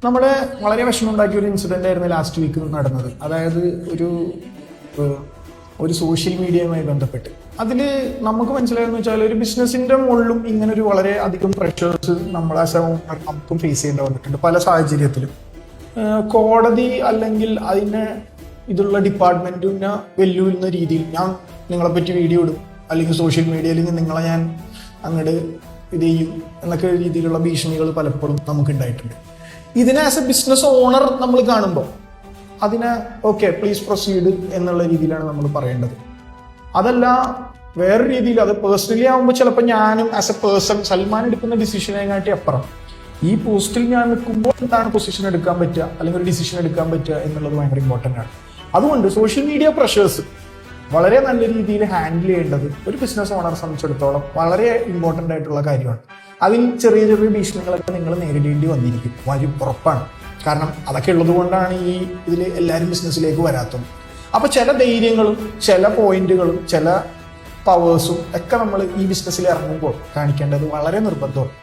നമ്മളെ വളരെ വിഷമമുണ്ടാക്കിയ ഒരു ഇൻസിഡന്റ് ആയിരുന്നു ലാസ്റ്റ് വീക്ക് നടന്നത്. അതായത് ഒരു സോഷ്യൽ മീഡിയയുമായി ബന്ധപ്പെട്ട് അതിൽ നമുക്ക് മനസ്സിലായെന്ന് വെച്ചാൽ ഒരു ബിസിനസിന്റെ മുകളിലും ഇങ്ങനെ ഒരു വളരെ അധികം പ്രഷേഴ്സ് നമ്മൾ നമുക്കും ഫേസ് ചെയ്യേണ്ടി വന്നിട്ടുണ്ട് പല സാഹചര്യത്തിലും. കോടതി അല്ലെങ്കിൽ അതിനെ ഇതുള്ള ഡിപ്പാർട്ട്മെന്റിനെ വെല്ലുവിളുന്ന രീതിയിൽ ഞാൻ നിങ്ങളെ പറ്റി വീഡിയോ ഇടും, അല്ലെങ്കിൽ സോഷ്യൽ മീഡിയയിൽ നിങ്ങളെ ഞാൻ അങ്ങോട്ട് ഇത് ചെയ്യും എന്നൊക്കെ രീതിയിലുള്ള ഭീഷണികൾ പലപ്പോഴും നമുക്ക് ഉണ്ടായിട്ടുണ്ട്. ഇതിനെ ആസ് എ ബിസിനസ് ഓണർ നമ്മൾ കാണുമ്പോൾ അതിനെ ഓക്കെ പ്ലീസ് പ്രൊസീഡ് എന്നുള്ള രീതിയിലാണ് നമ്മൾ പറയേണ്ടത്. അതല്ല വേറെ രീതിയിൽ അത് പേഴ്സണലി ആകുമ്പോൾ ചിലപ്പോൾ ഞാനും ആസ് എ പേഴ്സൺ സൽമാൻ എടുക്കുന്ന ഡിസിഷനെക്കാട്ടി അപ്പുറം ഈ പോസ്റ്റിൽ ഞാൻ നിൽക്കുമ്പോൾ എന്താണ് പൊസിഷൻ എടുക്കാൻ പറ്റുക അല്ലെങ്കിൽ ഒരു ഡിസിഷൻ എടുക്കാൻ പറ്റുക എന്നുള്ളത് ഭയങ്കര ഇമ്പോർട്ടൻ്റ് ആണ്. അതുകൊണ്ട് സോഷ്യൽ മീഡിയ പ്രഷേഴ്സ് വളരെ നല്ല രീതിയിൽ ഹാൻഡിൽ ചെയ്യേണ്ടത് ഒരു ബിസിനസ് ഓണറെ സംബന്ധിച്ചിടത്തോളം വളരെ ഇമ്പോർട്ടൻ്റ് ആയിട്ടുള്ള കാര്യമാണ്. അതിൽ ചെറിയ ചെറിയ ഭീഷണികളൊക്കെ നിങ്ങൾ നേരിടേണ്ടി വന്നിരിക്കും, ഉറപ്പാണ്. കാരണം അതൊക്കെ ഉള്ളത് കൊണ്ടാണ് ഈ ഇതിൽ എല്ലാവരും ബിസിനസ്സിലേക്ക് വരാത്തത്. അപ്പോൾ ചില ധൈര്യങ്ങളും ചില പോയിന്റുകളും ചില പവേഴ്സും ഒക്കെ നമ്മൾ ഈ ബിസിനസ്സിൽ ഇറങ്ങുമ്പോൾ കാണിക്കേണ്ടത് വളരെ നിർബന്ധമാണ്.